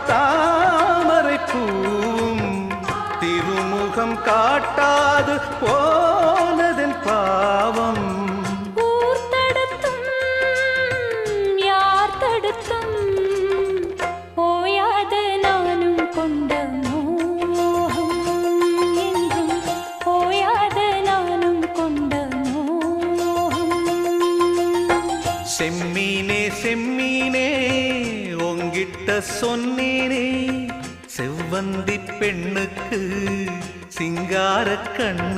தாமரை பூவும் திருமுகம் காட்டாது போனதன் பாவம். ஊர் தடுத்தும் யார் தடுத்தும் ஓயாத நானும் கொண்ட மோகம் என்றும் ஓயாத நானும் கொண்ட மோகம். செம்மீனே செம்மீனே உங்கிட்ட சொன்னேனே செவ்வந்தி பெண்ணுக்கு சிங்கார கண்ணு